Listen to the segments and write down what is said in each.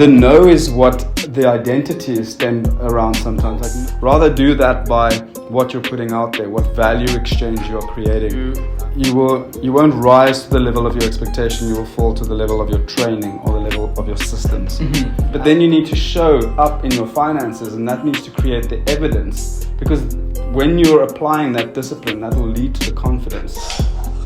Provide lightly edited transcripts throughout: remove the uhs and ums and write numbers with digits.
the no is what the identity is stemmed around sometimes. Like, rather do that by what you're putting out there, what value exchange you're creating. You won't rise to the level of your expectation, you will fall to the level of your training or the level of your systems. But then you need to show up in your finances, and that means to create the evidence, because when you're applying that discipline, that will lead to the confidence.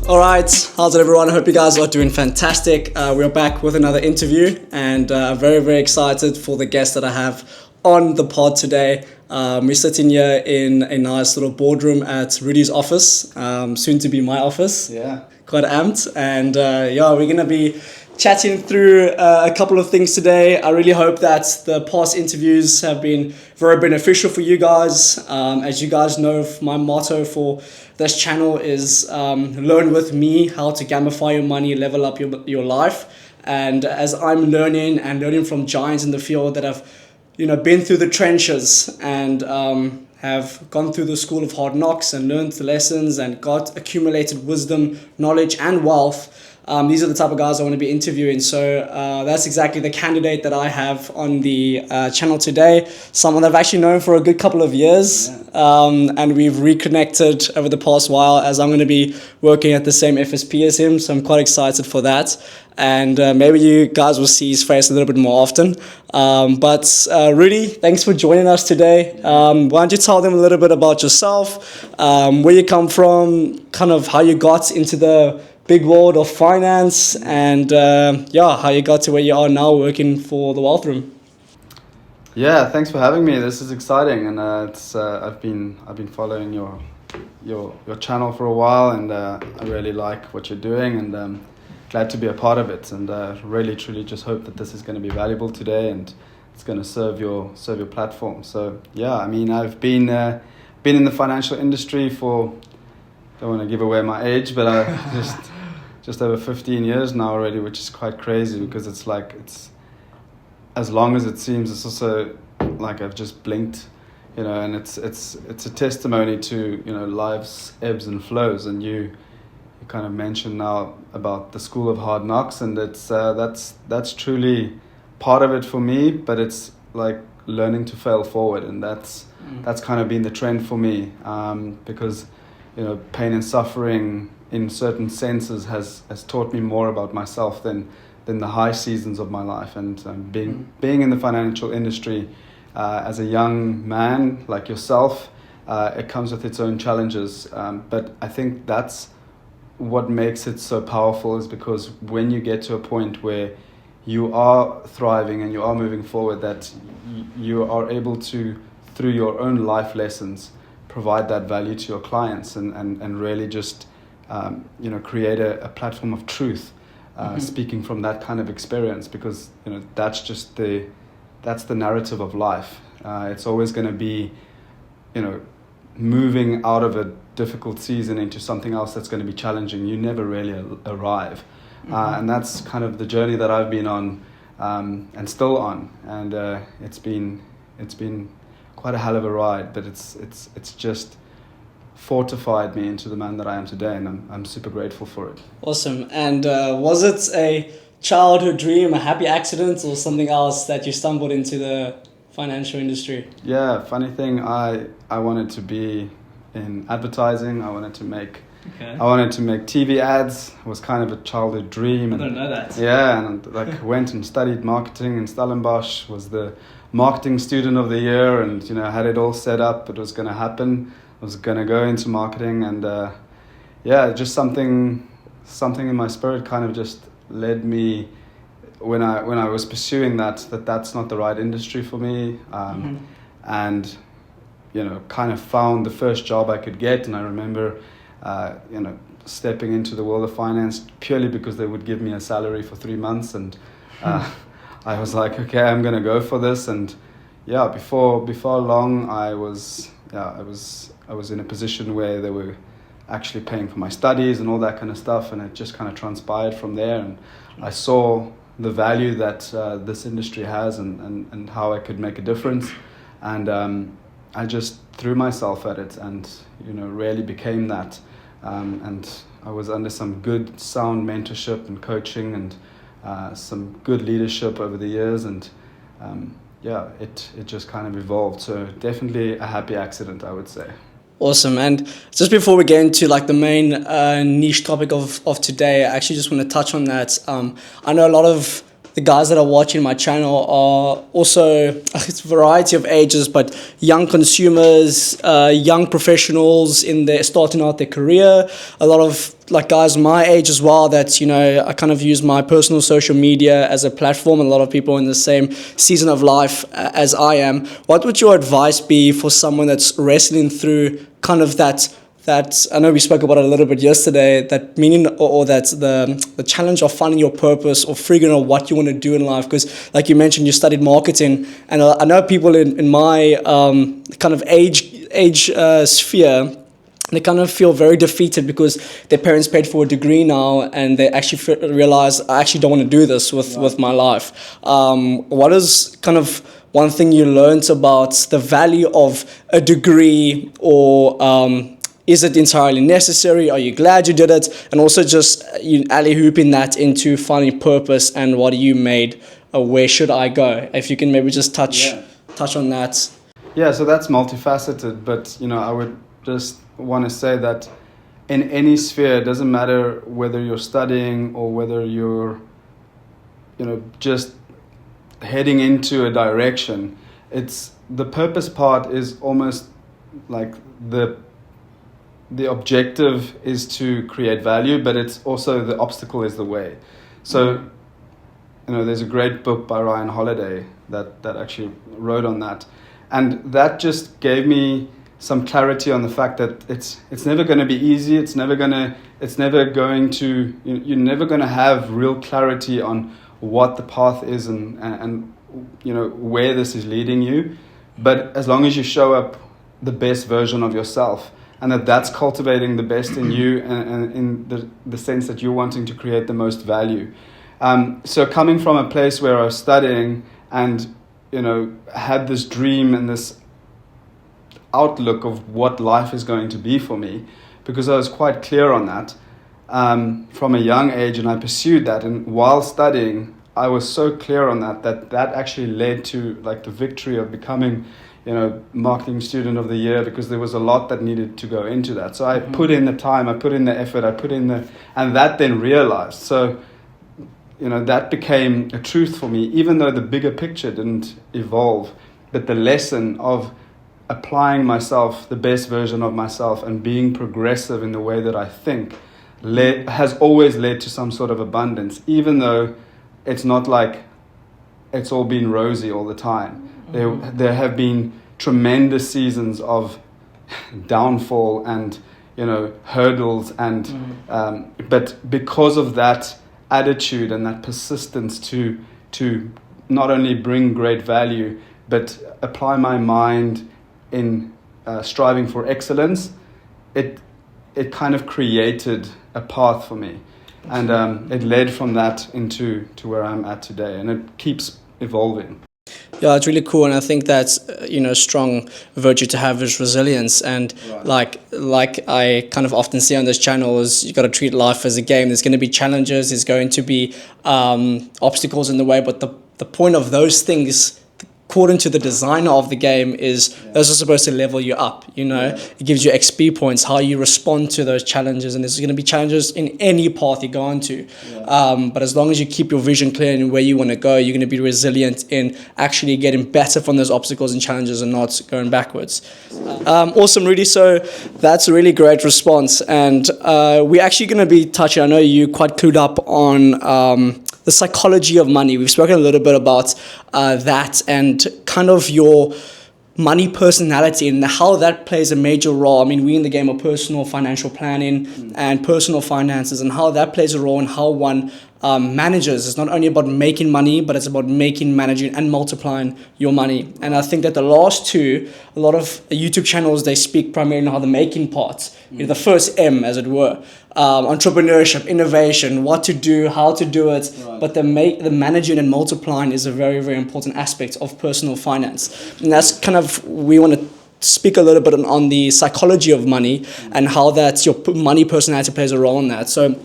All right, how's it everyone? I hope you guys are doing fantastic. We're back with another interview, and very, very excited for the guest that I have on the pod today. We're sitting here in a nice little boardroom at Rudi's office, soon to be my office. Yeah. Quite amped, and we're going to be chatting through a couple of things today. I really hope that the past interviews have been very beneficial for you guys. As you guys know, my motto for this channel is learn with me how to gamify your money, level up your life. And as I'm learning from giants in the field that have been through the trenches and have gone through the school of hard knocks and learned the lessons and got accumulated wisdom, knowledge and wealth. These are the type of guys I want to be interviewing. So that's exactly the candidate that I have on the channel today. Someone I've actually known for a good couple of years. And we've reconnected over the past while, as I'm going to be working at the same FSP as him. So I'm quite excited for that. And maybe you guys will see his face a little bit more often. But Rudi, thanks for joining us today. Why don't you tell them a little bit about yourself, where you come from, kind of how you got into the big world of finance, and how you got to where you are now working for the Wealth Room. Yeah, thanks for having me. This is exciting, and I've been following your channel for a while, and I really like what you're doing, and glad to be a part of it. And really, truly, just hope that this is going to be valuable today, and it's going to serve your platform. So yeah, I mean, I've been in the financial industry for, don't want to give away my age, but I just over 15 years now already, which is quite crazy, because it's as long as it seems, it's also like I've just blinked, and it's a testimony to life's ebbs and flows. And you kind of mentioned now about the school of hard knocks, and it's that's truly part of it for me, but it's like learning to fail forward, and that's kind of been the trend for me, because pain and suffering in certain senses has taught me more about myself than the high seasons of my life. And being in the financial industry as a young man like yourself, it comes with its own challenges. But I think that's what makes it so powerful, is because when you get to a point where you are thriving and you are moving forward, that you are able to, through your own life lessons, provide that value to your clients and really just create a platform of truth, speaking from that kind of experience, because that's the narrative of life. It's always going to be moving out of a difficult season into something else that's going to be challenging. You never really arrive, and that's kind of the journey that I've been on, and still on, and it's been quite a hell of a ride, but it's just fortified me into the man that I am today, and I'm super grateful for it. Awesome. And was it a childhood dream, a happy accident, or something else that you stumbled into the financial industry? Yeah, funny thing, I wanted to be in advertising. I wanted to make TV ads. It was kind of a childhood dream. I don't know that. Yeah, and went and studied marketing in Stellenbosch, was the marketing student of the year, and had it all set up. It was going to happen. I was going to go into marketing, and just something in my spirit kind of just led me, when I was pursuing that's not the right industry for me, and kind of found the first job I could get. And I remember stepping into the world of finance purely because they would give me a salary for 3 months, and I was like, okay, I'm going to go for this. And before long, I was in a position where they were actually paying for my studies and all that kind of stuff, and it just kind of transpired from there. And I saw the value that this industry has, and how I could make a difference, and I just threw myself at it, and really became that. And I was under some good, sound mentorship and coaching, and some good leadership over the years, and yeah, it just kind of evolved. So definitely a happy accident, I would say. Awesome. And just before we get into like the main niche topic of today, I actually just want to touch on that. I know a lot of the guys that are watching my channel are also, it's a variety of ages, but young consumers, young professionals in their starting out their career, a lot of like guys my age as well that, you know, I kind of use my personal social media as a platform. A lot of people in the same season of life as I am. What would your advice be for someone that's wrestling through kind of that I know we spoke about it a little bit yesterday, that meaning or that the challenge of finding your purpose or figuring out what you want to do in life? Because like you mentioned, you studied marketing, and I know people in my kind of age sphere, they kind of feel very defeated because their parents paid for a degree now and they actually realize, I actually don't want to do this with my life. What is kind of one thing you learned about the value of a degree, or is it entirely necessary? Are you glad you did it? And also just you alley-hooping that into finding purpose and what you made, where should I go? If you can maybe just touch on that. Yeah, so that's multifaceted, but you know, I would just want to say that in any sphere, it doesn't matter whether you're studying or whether you're, you know, just heading into a direction. It's the purpose part is almost like the objective is to create value, but it's also the obstacle is the way. So, you know, there's a great book by Ryan Holiday that actually wrote on that. And that just gave me some clarity on the fact that it's never going to be easy. You're never going to have real clarity on what the path is and you know, where this is leading you. But as long as you show up the best version of yourself, and that's cultivating the best in you, and in the sense that you're wanting to create the most value. So coming from a place where I was studying and, you know, had this dream and this outlook of what life is going to be for me, because I was quite clear on that from a young age, and I pursued that. And while studying, I was so clear on that actually led to like the victory of becoming, you know, marketing student of the year, because there was a lot that needed to go into that. So I put in the time, I put in the effort, and that then realized. So, you know, that became a truth for me, even though the bigger picture didn't evolve. But the lesson of applying myself, the best version of myself, and being progressive in the way that I think has always led to some sort of abundance, even though it's not like it's all been rosy all the time. There have been tremendous seasons of downfall and, you know, hurdles, and but because of that attitude and that persistence to not only bring great value but apply my mind in striving for excellence, it kind of created a path for me, and it led from that to where I'm at today, and it keeps evolving. Yeah, it's really cool, and I think that's you know, strong virtue to have is resilience. And like I kind of often see on this channel is you got to treat life as a game. There's going to be challenges, there's going to be obstacles in the way, but the point of those things, according to the designer of the game, is those are supposed to level you up. You know, it gives you XP points, how you respond to those challenges, and there's going to be challenges in any path you go onto. But as long as you keep your vision clear and where you want to go, you're going to be resilient in actually getting better from those obstacles and challenges and not going backwards. Awesome, Rudi. So that's a really great response, and we're actually going to be touching, I know you're quite clued up on the psychology of money. We've spoken a little bit about that and kind of your money personality and how that plays a major role. I mean, we're in the game of personal financial planning and personal finances, and how that plays a role in how one manages. It's not only about making money, but it's about making, managing, and multiplying your money. And I think that the last two, a lot of YouTube channels, they speak primarily on how the making parts, you know, the first M, as it were, entrepreneurship, innovation, what to do, how to do it. But the managing and multiplying is a very, very important aspect of personal finance. And that's kind of, we want to speak a little bit on the psychology of money and how that's your money personality plays a role in that. So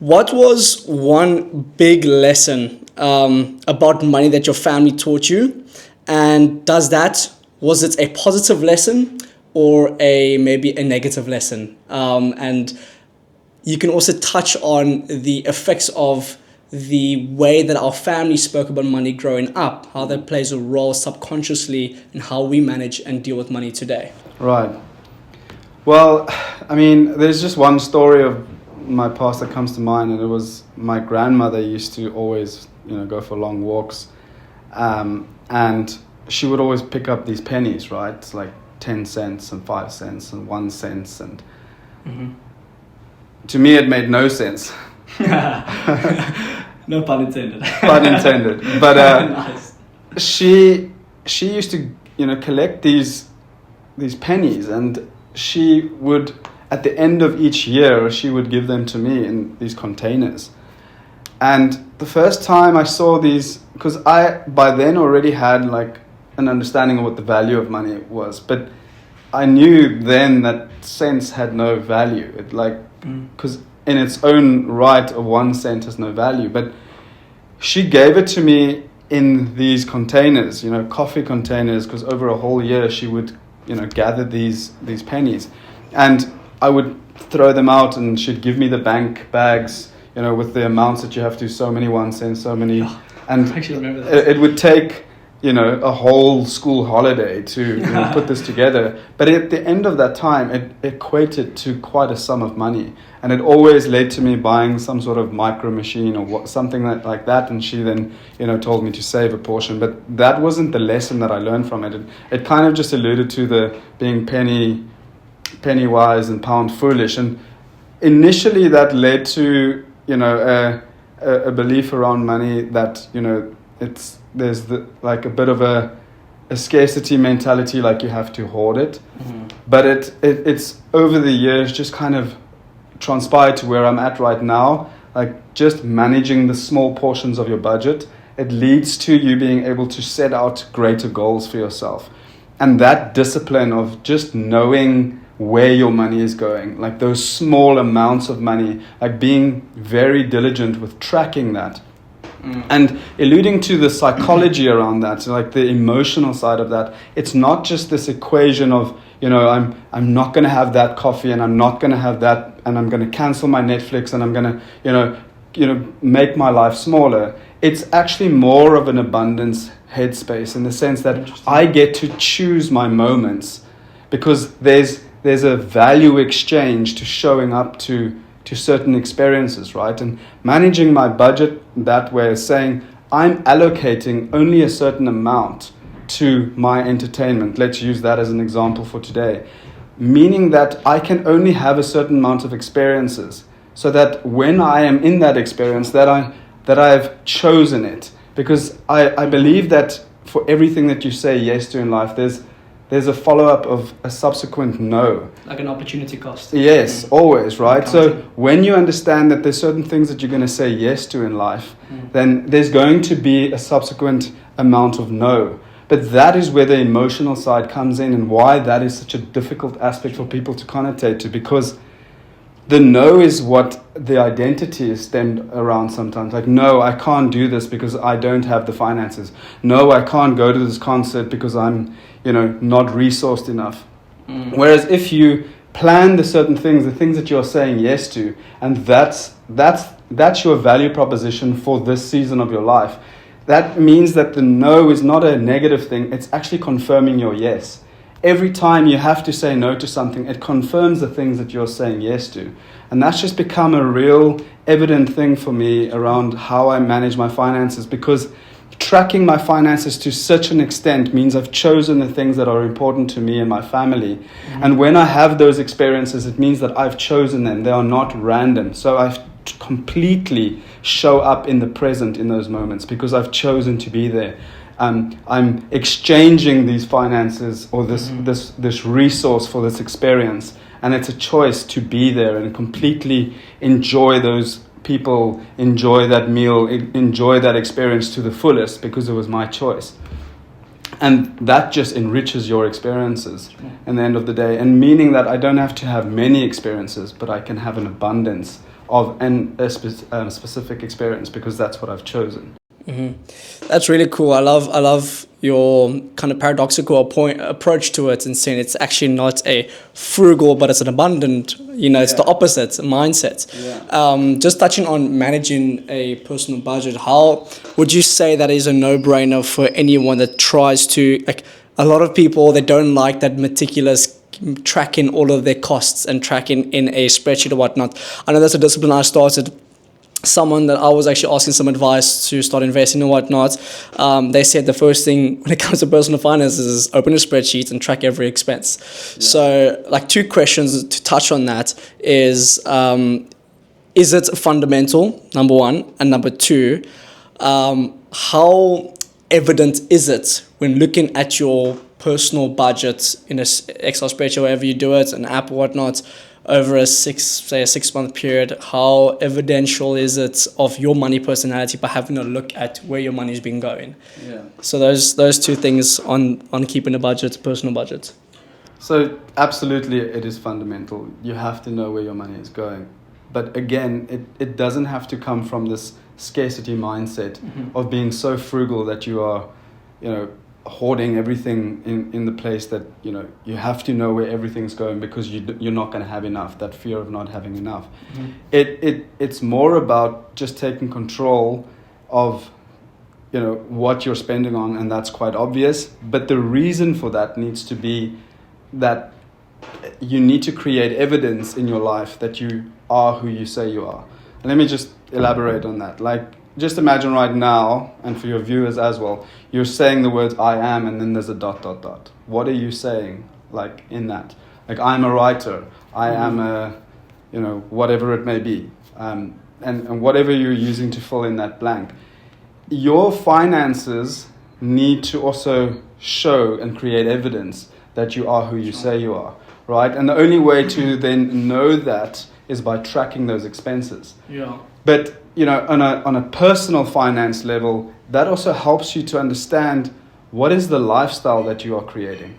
what was one big lesson about money that your family taught you? And was it a positive lesson or maybe a negative lesson? And you can also touch on the effects of the way that our family spoke about money growing up, how that plays a role subconsciously in how we manage and deal with money today. Right. Well, I mean, there's just one story of my past that comes to mind, and it was my grandmother used to always, go for long walks, and she would always pick up these pennies, right? It's like 10 cents and 5 cents and 1 cent, and to me it made no sense. No pun intended. Pun intended. But nice. She used to collect these pennies, and she would, at the end of each year, she would give them to me in these containers. And the first time I saw these, because I by then already had like an understanding of what the value of money was, but I knew then that cents had no value. It because in its own right, a 1 cent has no value. But she gave it to me in these containers, coffee containers, because over a whole year she would, gather these pennies, and I would throw them out, and she'd give me the bank bags, with the amounts that you have to, so many 1 cent, so many, and I actually remember that. It would take a whole school holiday to put this together. But at the end of that time, it equated to quite a sum of money. And it always led to me buying some sort of micro machine or something like that. And she then, told me to save a portion. But that wasn't the lesson that I learned from it. It kind of just alluded to the being penny wise and pound foolish. And initially that led to, a belief around money that, there's a bit of a scarcity mentality, like you have to hoard it. But it's over the years just kind of transpired to where I'm at right now, like just managing the small portions of your budget. It leads to you being able to set out greater goals for yourself. And that discipline of just knowing where your money is going, like those small amounts of money, like being very diligent with tracking that. And alluding to the psychology around that, so like the emotional side of that, it's not just this equation of, I'm not going to have that coffee, and I'm not going to have that, and I'm going to cancel my Netflix, and I'm going to, make my life smaller. It's actually more of an abundance headspace, in the sense that I get to choose my moments, because there's a value exchange to showing up to certain experiences, right? And managing my budget that way is saying I'm allocating only a certain amount to my entertainment. Let's use that as an example for today. Meaning that I can only have a certain amount of experiences, so that when I am in that experience, that I've chosen it. Because I believe that for everything that you say yes to in life, there's a follow-up of a subsequent no. Like an opportunity cost. Yes, always, right? So when you understand that there's certain things that you're going to say yes to in life, then there's going to be a subsequent amount of no. But that is where the emotional side comes in, and why that is such a difficult aspect for people to connotate to, because the no is what the identity is stemmed around sometimes. Like, no, I can't do this because I don't have the finances. No, I can't go to this concert because I'm, not resourced enough. Whereas if you plan the certain things, the things that you're saying yes to, and that's your value proposition for this season of your life, that means that the no is not a negative thing. It's actually confirming your yes. Every time you have to say no to something, it confirms the things that you're saying yes to. And that's just become a real evident thing for me around how I manage my finances, because tracking my finances to such an extent means I've chosen the things that are important to me and my family. And when I have those experiences, it means that I've chosen them. They are not random. So I completely show up in the present in those moments, because I've chosen to be there. I'm exchanging these finances or this resource for this experience, and it's a choice to be there and completely enjoy those people, enjoy that meal, enjoy that experience to the fullest, because it was my choice. And that just enriches your experiences at the end of the day, and meaning that I don't have to have many experiences, but I can have an abundance of a specific experience, because that's what I've chosen. That's really cool. I love your kind of paradoxical approach to it, and saying it's actually not a frugal, but it's an abundant. It's the opposite mindset. Yeah. Just touching on managing a personal budget, how would you say that is a no-brainer for anyone that tries to, like, a lot of people, they don't like that meticulous tracking all of their costs and tracking in a spreadsheet or whatnot. I know that's a discipline I started. Someone that I was actually asking some advice to start investing and whatnot, they said the first thing when it comes to personal finances is open a spreadsheet and track every expense. Yeah. So, like, two questions to touch on that is it fundamental, number one, and number two, how evident is it when looking at your personal budget in a Excel spreadsheet, wherever you do it, an app or whatnot, over a 6 month period, how evidential is it of your money personality by having a look at where your money's been going? Yeah. So those two things on keeping a budget, personal budget. So absolutely, it is fundamental. You have to know where your money is going. But again, it doesn't have to come from this scarcity mindset of being so frugal that you are, hoarding everything in the place that, you have to know where everything's going because you're not going to have enough, that fear of not having enough. It's more about just taking control of, what you're spending on, and that's quite obvious. But the reason for that needs to be that you need to create evidence in your life that you are who you say you are. And let me just elaborate on that. Like, just imagine right now, and for your viewers as well, you're saying the words I am, and then there's a ... What are you saying, like, in that? Like, I'm a writer, I am a, whatever it may be. And whatever you're using to fill in that blank. Your finances need to also show and create evidence that you are who you say you are, right? And the only way to then know that is by tracking those expenses. Yeah. But, on a personal finance level, that also helps you to understand what is the lifestyle that you are creating.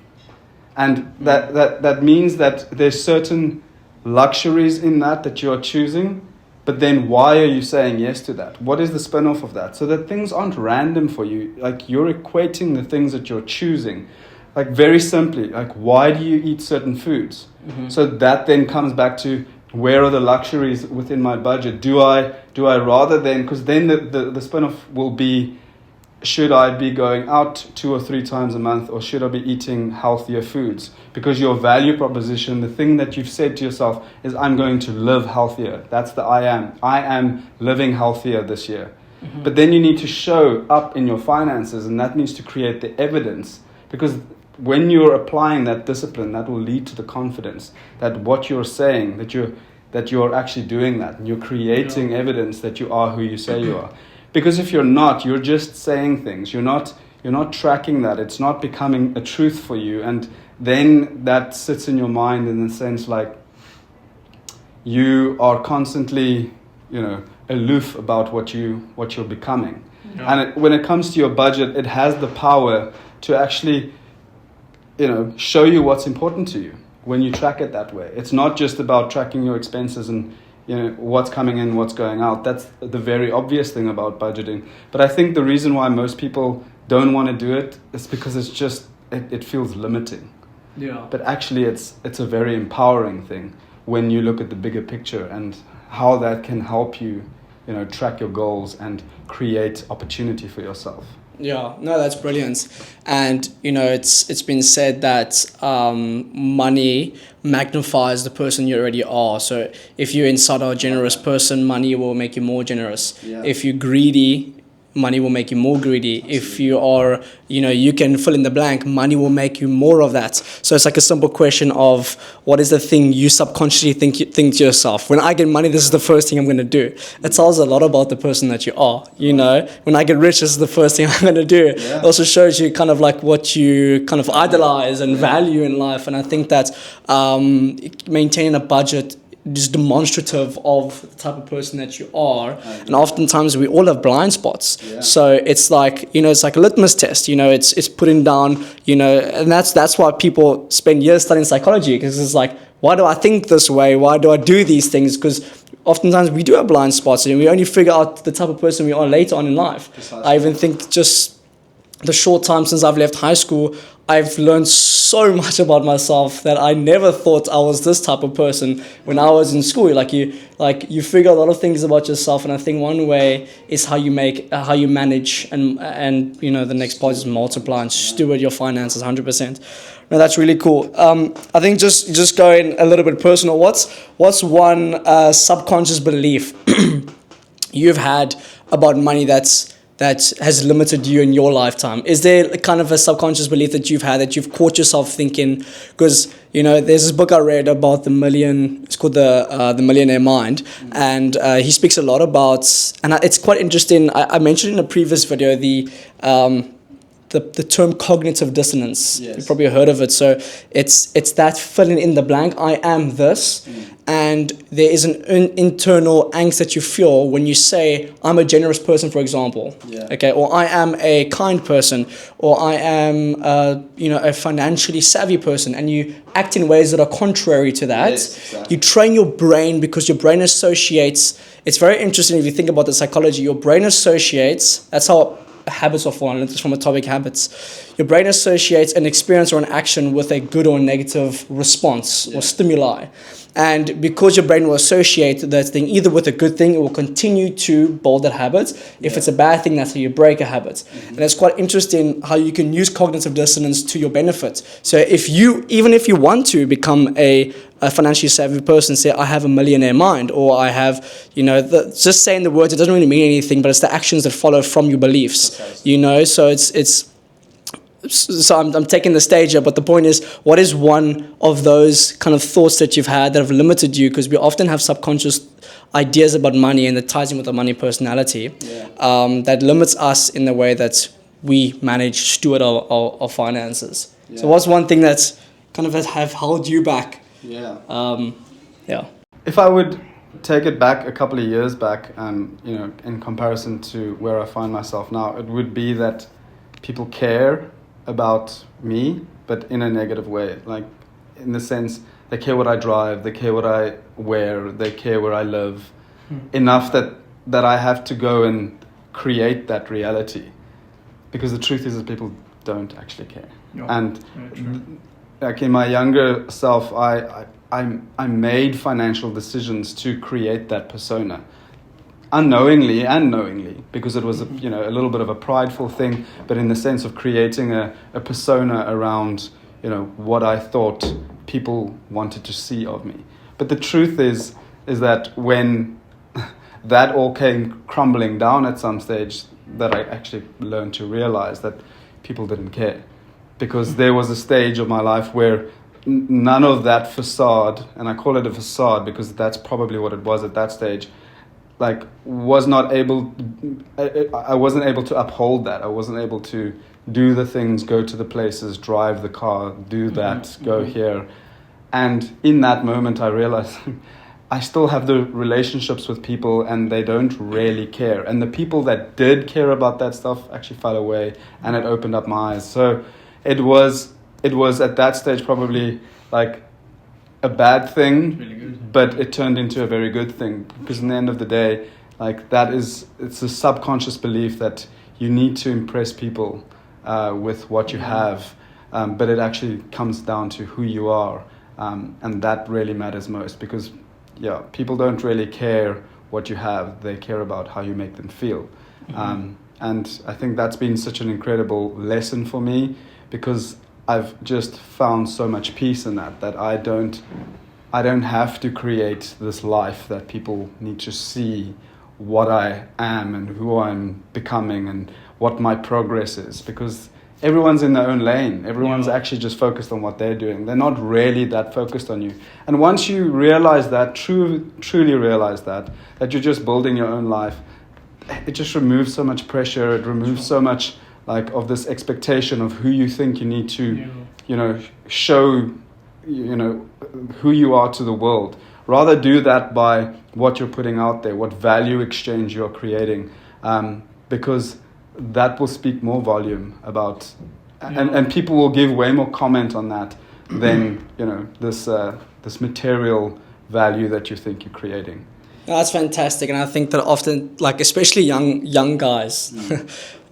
And that means that there's certain luxuries in that you are choosing, but then why are you saying yes to that? What is the spin-off of that? So that things aren't random for you. Like, you're equating the things that you're choosing. Like, very simply, like, why do you eat certain foods? So that then comes back to, where are the luxuries within my budget? Do I rather then, because then the spin-off will be, should I be going out 2 or 3 times a month, or should I be eating healthier foods? Because your value proposition, the thing that you've said to yourself is, I'm going to live healthier. That's the I am. I am living healthier this year. But then you need to show up in your finances, and that needs to create the evidence, because when you're applying that discipline, that will lead to the confidence that what you're saying, that you're actually doing that, and you're creating evidence that you are who you say you are. Because if you're not, you're just saying things. You're not tracking that. It's not becoming a truth for you, and then that sits in your mind in the sense like you are constantly, aloof about what you're becoming. And when it comes to your budget, it has the power to actually, show you what's important to you when you track it that way. It's not just about tracking your expenses and, what's coming in, what's going out. That's the very obvious thing about budgeting. But I think the reason why most people don't want to do it is because it's just, it feels limiting. Yeah. But actually it's a very empowering thing when you look at the bigger picture and how that can help you, track your goals and create opportunity for yourself. Yeah, no, that's brilliant. And, it's been said that money magnifies the person you already are. So if you're inside a generous person, money will make you more generous. Yeah. If you're greedy, money will make you more greedy. Absolutely. If you are, you can fill in the blank, money will make you more of that. So it's like a simple question of, what is the thing you subconsciously think to yourself? When I get money, this is the first thing I'm going to do. It tells a lot about the person that you are, When I get rich, this is the first thing I'm going to do. Yeah. It also shows you kind of like what you kind of idolize and value in life. And I think that maintaining a budget just demonstrative of the type of person that you are. And oftentimes we all have blind spots. Yeah. So it's like, it's like a litmus test, it's putting down, and that's why people spend years studying psychology, because it's like, why do I think this way? Why do I do these things? Because oftentimes we do have blind spots, and we only figure out the type of person we are later on in life. Precisely. I even think just the short time since I've left high school, I've learned so much about myself that I never thought I was this type of person when I was in school. Like you figure a lot of things about yourself, and I think one way is how you manage, and the next part is multiply and steward your finances 100%. No, that's really cool. I think just going a little bit personal. What's one subconscious belief you've had about money that has limited you in your lifetime? Is there kind of a subconscious belief that you've had that you've caught yourself thinking? Because there's this book I read about it's called the Millionaire Mind, and he speaks a lot about, and it's quite interesting. I mentioned in a previous video the term cognitive dissonance. Yes. You've probably heard of it. So it's that filling in the blank. I am this. And there is an internal angst that you feel when you say, I'm a generous person, for example. Yeah. Okay, or I am a kind person, or I am a financially savvy person, and you act in ways that are contrary to that. Yes, exactly. You train your brain because your brain associates. It's very interesting if you think about the psychology. Your brain associates. That's how habits are formed. It's from Atomic Habits. Your brain associates an experience or an action with a good or negative response or stimuli. And because your brain will associate that thing either with a good thing, it will continue to build that habit. If it's a bad thing, that's how you break a habit. And it's quite interesting how you can use cognitive dissonance to your benefit. So even if you want to become a financially savvy person, say, I have a millionaire mind, or I have, just saying the words, it doesn't really mean anything, but it's the actions that follow from your beliefs, So I'm taking the stage here, but the point is, what is one of those kind of thoughts that you've had that have limited you? Because we often have subconscious ideas about money, and that ties in with the money personality, that limits us in the way that we steward our finances. Yeah. So what's one thing that's kind of have held you back? If I would take it back a couple of years back, in comparison to where I find myself now, it would be that people care about me, but in a negative way. Like, in the sense, they care what I drive, they care what I wear, they care where I live, enough that I have to go and create that reality. Because the truth is that people don't actually care. And like in my younger self, I made financial decisions to create that persona, unknowingly and knowingly, because it was a little bit of a prideful thing, but in the sense of creating a persona around what I thought people wanted to see of me. But the truth is that when that all came crumbling down at some stage, that I actually learned to realize that people didn't care, because there was a stage of my life where none of that facade, and I call it a facade because that's probably what it was at that stage, I wasn't able to uphold that. I wasn't able to do the things, go to the places, drive the car, do that, go here. And in that moment, I realized I still have the relationships with people, and they don't really care. And the people that did care about that stuff actually fell away, and it opened up my eyes. So it was at that stage probably like a bad thing, really good, but it turned into a very good thing, because in the end of the day, it's a subconscious belief that you need to impress people with what you have, but it actually comes down to who you are, and that really matters most, because people don't really care what you have, they care about how you make them feel. And I think that's been such an incredible lesson for me, because I've just found so much peace in that I don't have to create this life that people need to see what I am and who I'm becoming and what my progress is, because everyone's in their own lane. Everyone's actually just focused on what they're doing. They're not really that focused on you. And once you realize that, truly realize that you're just building your own life, it just removes so much pressure. It removes so much of this expectation of who you think you need to, show, who you are to the world. Rather do that by what you're putting out there, what value exchange you're creating, because that will speak more volume about, and people will give way more comment on that than, this material value that you think you're creating. That's fantastic, and I think that often, like especially young guys,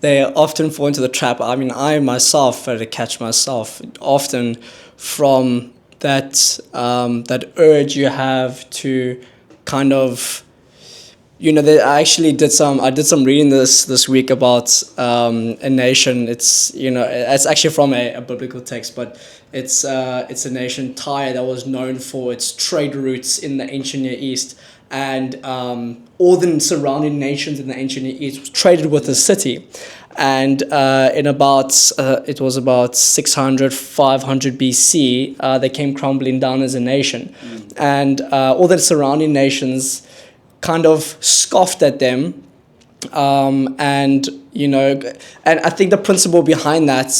they often fall into the trap. I mean, I myself had to catch myself often from that urge you have to kind of, I did some reading this week about a nation. It's actually from a biblical text, but it's a nation, Tyre, that was known for its trade routes in the ancient Near East, and all the surrounding nations in the ancient Near East traded with the city. And it was about 600, 500 BC, they came crumbling down as a nation. And all the surrounding nations kind of scoffed at them, and I think the principle behind that,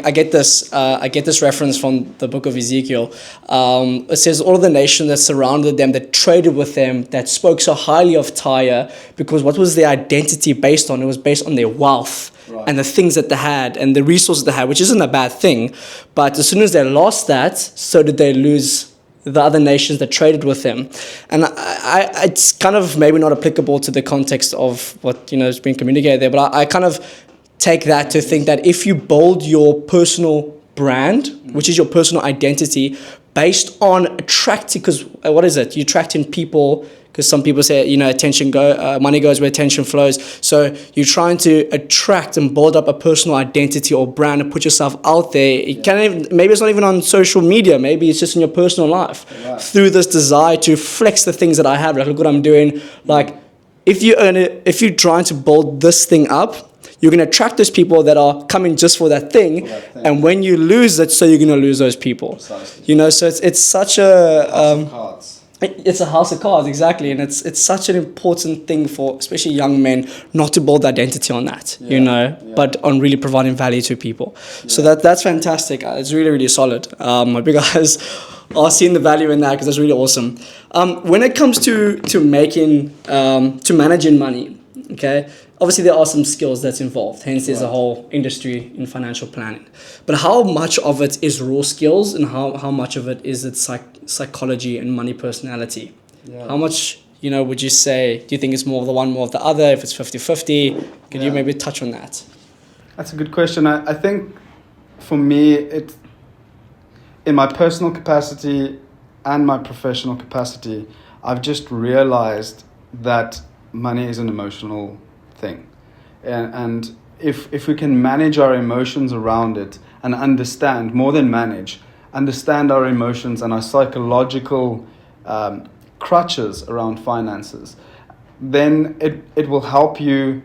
I get this reference from the book of Ezekiel. It says all of the nations that surrounded them, that traded with them, that spoke so highly of Tyre, because what was their identity based on? It was based on their wealth. Right. And the things that they had and the resources they had, which isn't a bad thing, but as soon as they lost that, so did they lose the other nations that traded with them. And it's kind of maybe not applicable to the context of what is being communicated there, but I kind of take that to think that if you build your personal brand, which is your personal identity, based on attracting, because what is it? You're attracting people, because some people say, money goes where attention flows. So you're trying to attract and build up a personal identity or brand and put yourself out there. Maybe it's not even on social media. Maybe it's just in your personal life. Right. Through this desire to flex the things that I have. Like, look what I'm doing. Like, if you're trying to build this thing up, you're going to attract those people that are coming just for that thing. And when you lose it, so you're going to lose those people. Precisely. So it's such a... It's a house of cards, exactly, and it's such an important thing for especially young men not to build identity on that, but on really providing value to people. Yeah. So that's fantastic. It's really, really solid. I hope you guys are seeing the value in that, because that's really awesome. When it comes to managing money, okay, obviously there are some skills that's involved. Hence, there's a whole industry in financial planning. But how much of it is raw skills, and how much of it is psychology and money personality? Yeah. How much, would you say, do you think it's more of the one, more of the other? If it's 50-50, could you maybe touch on that? That's a good question. I think for me, in my personal capacity and my professional capacity, I've just realized that money is an emotional thing. And if we can manage our emotions around it and understand, more than manage, understand our emotions and our psychological crutches around finances, then it will help you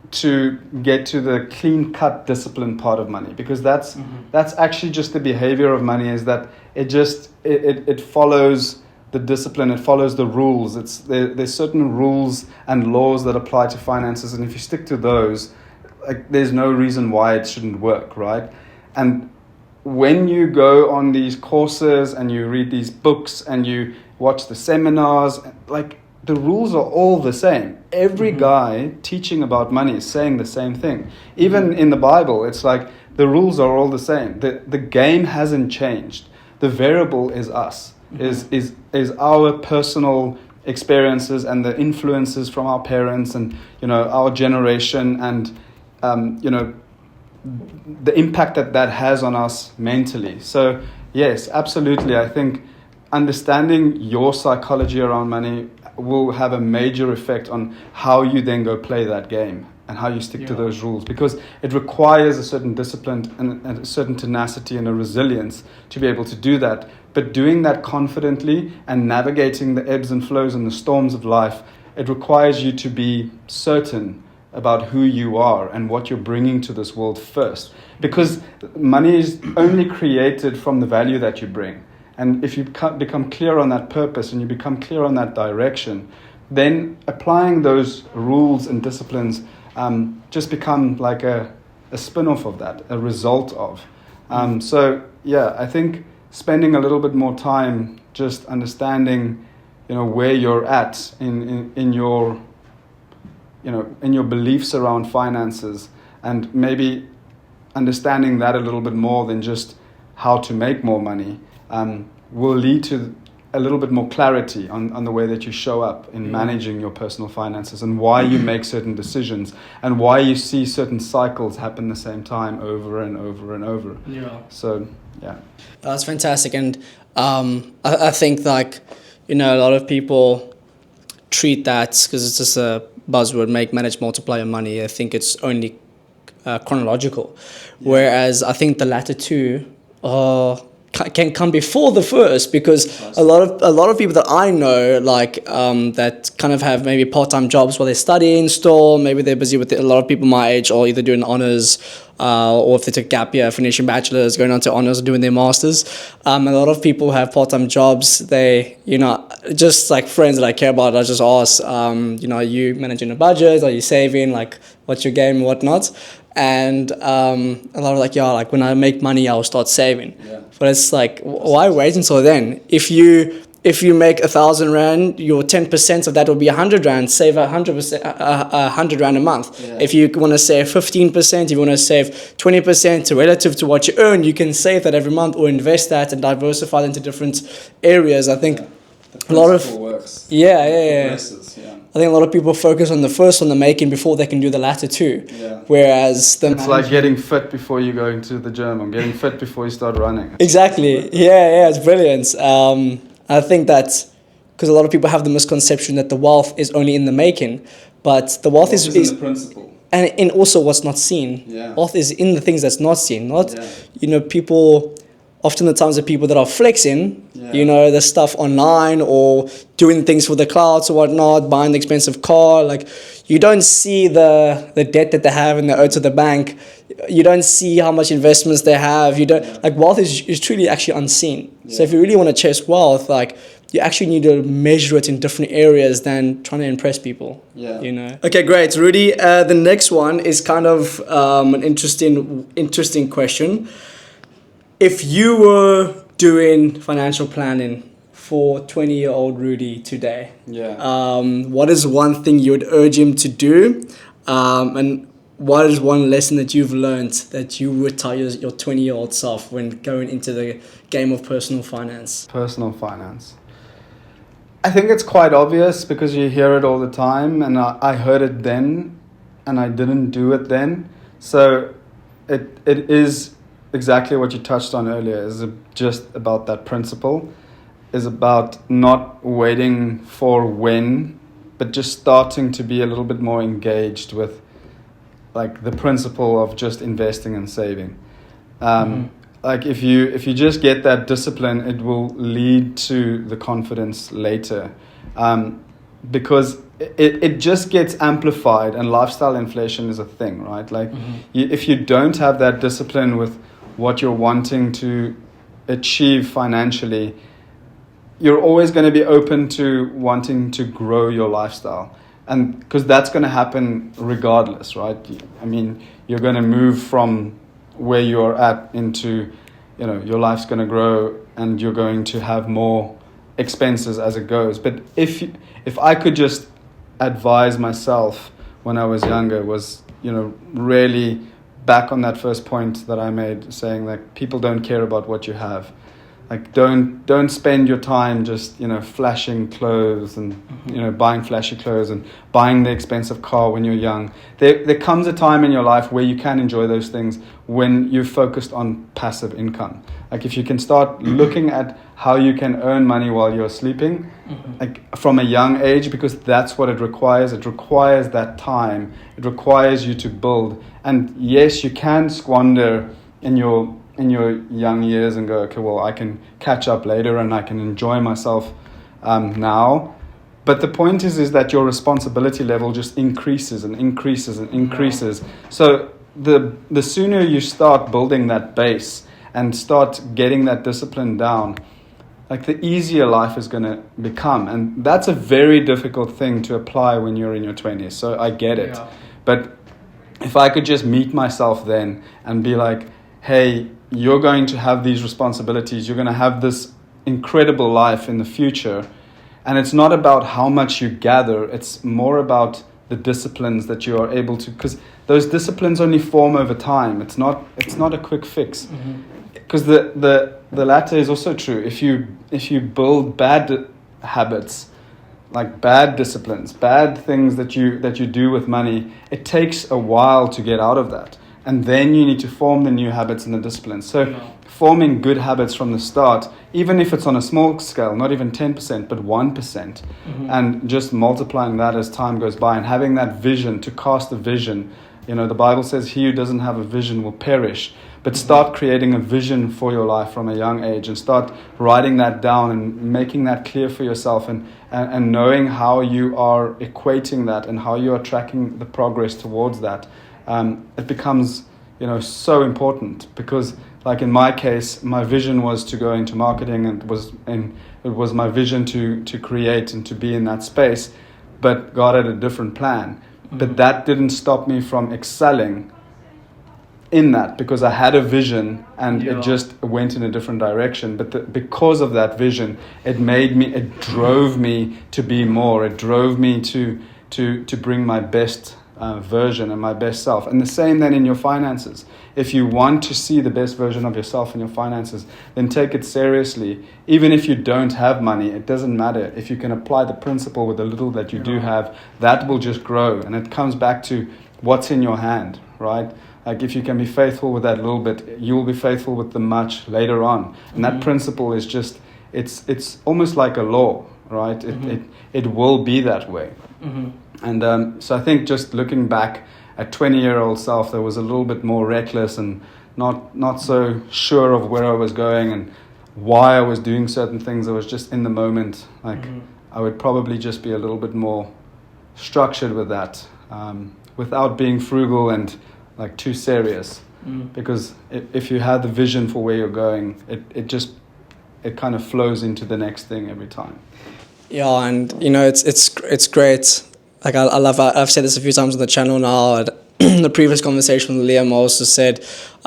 to get to the clean-cut discipline part of money, because that's actually just the behavior of money, is that it follows the discipline, it follows the rules. There's certain rules and laws that apply to finances, and if you stick to those, there's no reason why it shouldn't work, right? And when you go on these courses and you read these books and you watch the seminars, the rules are all the same. Every guy teaching about money is saying the same thing. Even in the Bible, it's like the rules are all the same. The game hasn't changed. The variable is us. Is our personal experiences and the influences from our parents and our generation, and the impact that has on us mentally. So yes, absolutely, I think understanding your psychology around money will have a major effect on how you then go play that game and how you stick to those rules, because it requires a certain discipline and a certain tenacity and a resilience to be able to do that. But doing that confidently and navigating the ebbs and flows and the storms of life, it requires you to be certain about who you are and what you're bringing to this world first. Because money is only created from the value that you bring. And if you become clear on that purpose and you become clear on that direction, then applying those rules and disciplines just become like a spin-off of that, a result of. I think spending a little bit more time just understanding, where you're at in your beliefs around finances, and maybe understanding that a little bit more than just how to make more money, will lead to a little bit more clarity on the way that you show up in managing your personal finances and why you make certain decisions and why you see certain cycles happen the same time over and over and over. Yeah. So, yeah. That's fantastic. And I think, like, a lot of people treat that, because it's just a buzzword, make, manage, multiply your money. I think it's only chronological. Yeah. Whereas I think the latter two can come before the first, because a lot of people that I know, like that kind of have maybe part-time jobs while they're studying still, maybe they're busy with it. A lot of people my age are either doing honors or if they took gap year, finishing bachelor's, going on to honors, or doing their masters. A lot of people have part-time jobs. They, just like friends that I care about, I just ask, are you managing a budget? Are you saving? Like, what's your game and whatnot? And a lot of like when I make money, I'll start saving. Yeah. But it's like, why wait until then? If you make 1,000 rand, your 10% of that will be 100 rand. Save 100 rand a month. Yeah. If you want to save 15%, if you want to save 20% relative to what you earn, you can save that every month or invest that and diversify into different areas. I think a lot of works. Yeah. I think a lot of people focus on the first one, the making, before they can do the latter two. Yeah. Whereas it's like getting fit before you go into the gym, or getting fit before you start running. Exactly. Yeah, it's brilliant. I think that because a lot of people have the misconception that the wealth is only in the making, but the wealth is in the principle. And in also what's not seen. Yeah. Wealth is in the things that's not seen. People. Often the times the people that are flexing, the stuff online or doing things for the clouds or whatnot, buying the expensive car, like you don't see the debt that they have and they owe to the bank. You don't see how much investments they have. You don't like wealth is truly actually unseen. Yeah. So if you really want to chase wealth, like you actually need to measure it in different areas than trying to impress people. Yeah. Okay, great, Rudi. The next one is kind of an interesting question. If you were doing financial planning for 20-year-old Rudi today, what is one thing you would urge him to do? And what is one lesson that you've learned that you would tell your 20-year-old self when going into the game of personal finance? Personal finance. I think it's quite obvious because you hear it all the time, and I heard it then and I didn't do it then. So it is exactly what you touched on earlier, is just about that principle, is about not waiting for when, but just starting to be a little bit more engaged with like the principle of just investing and saving. Like if you just get that discipline, it will lead to the confidence later, because it just gets amplified, and lifestyle inflation is a thing, right? Like if you don't have that discipline with what you're wanting to achieve financially, you're always going to be open to wanting to grow your lifestyle. And because that's going to happen regardless, right? I mean, you're going to move from where you're at into, your life's going to grow and you're going to have more expenses as it goes. But if I could just advise myself when I was younger, was, really back on that first point that I made, saying like people don't care about what you have. Like don't spend your time just flashing clothes and buying flashy clothes and buying the expensive car when you're young. There comes a time in your life where you can enjoy those things when you're focused on passive income. Like if you can start looking at how you can earn money while you're sleeping, like from a young age, because that's what it requires. It requires that time. It requires you to build. And yes, you can squander in your young years and go, okay, well, I can catch up later and I can enjoy myself now. But the point is that your responsibility level just increases and increases and increases. So the sooner you start building that base and start getting that discipline down, like the easier life is going to become. And that's a very difficult thing to apply when you're in your 20s. So I get it. Yeah. But if I could just meet myself then and be like, hey, you're going to have these responsibilities. You're going to have this incredible life in the future. And it's not about how much you gather. It's more about the disciplines that you are able to, because those disciplines only form over time. It's not a quick fix. because the latter is also true. If you build bad habits, like bad disciplines, bad things that you do with money, it takes a while to get out of that. And then you need to form the new habits and the disciplines. So forming good habits from the start, even if it's on a small scale, not even 10%, but 1%, and just multiplying that as time goes by and having that vision, to cast a vision. The Bible says he who doesn't have a vision will perish. But start creating a vision for your life from a young age, and start writing that down and making that clear for yourself, and knowing how you are equating that and how you are tracking the progress towards that. It becomes, so important, because like in my case, my vision was to go into marketing, and it was my vision to create and to be in that space, but God had a different plan. But that didn't stop me from excelling in that, because I had a vision, and it just went in a different direction. But because of that vision, it drove me to be more. It drove me to bring my best version and my best self. And the same then in your finances. If you want to see the best version of yourself in your finances, then take it seriously. Even if you don't have money, it doesn't matter. If you can apply the principle with the little that you do have, that will just grow. And it comes back to what's in your hand, right? Like if you can be faithful with that little bit, you will be faithful with the much later on. And that principle is just, it's almost like a law, right? It will be that way. And so I think just looking back at 20-year-old self, there was a little bit more reckless and not so sure of where I was going and why I was doing certain things. I was just in the moment. Like I would probably just be a little bit more structured with that, without being frugal and like too serious. Because if you have the vision for where you're going, it kind of flows into the next thing every time. Yeah, and it's great. Like I love. I've said this a few times on the channel now. The previous conversation with Liam also said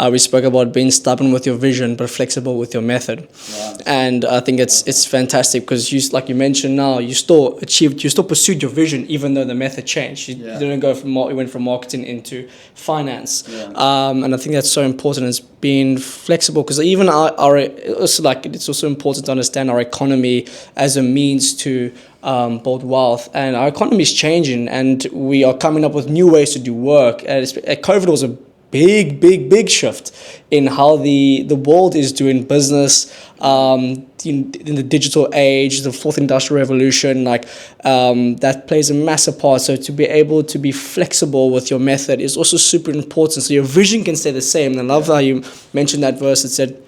we spoke about being stubborn with your vision but flexible with your method. Right. And I think it's fantastic, because like you mentioned now, you still pursued your vision even though the method changed. You didn't go you went from marketing into finance. And I think that's so important, is being flexible, because even it's also important to understand our economy as a means to build wealth, and our economy is changing, and we are coming up with new ways to do work. And COVID was a big shift in how the world is doing business in the digital age, the fourth industrial revolution. That plays a massive part. So to be able to be flexible with your method is also super important, so your vision can stay the same. And I love how you mentioned that verse that said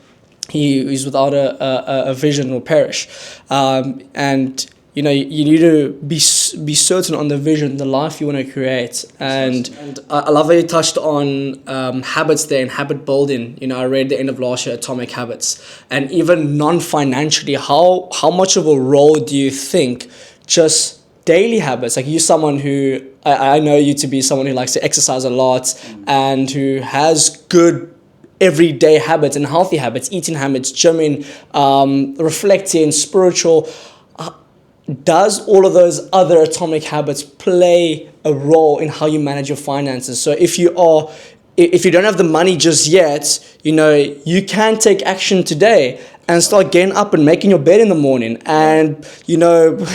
he is without a vision will perish. And you need to be certain on the vision, the life you want to create. And I love how you touched on habits there and habit building. I read the end of last year, Atomic Habits. And even non-financially, how much of a role do you think just daily habits, like you're someone who, I know you to be someone who likes to exercise a lot and who has good everyday habits and healthy habits, eating habits, gymming, reflecting, spiritual. Does all of those other atomic habits play a role in how you manage your finances? So if you don't have the money just yet, you can take action today and start getting up and making your bed in the morning and,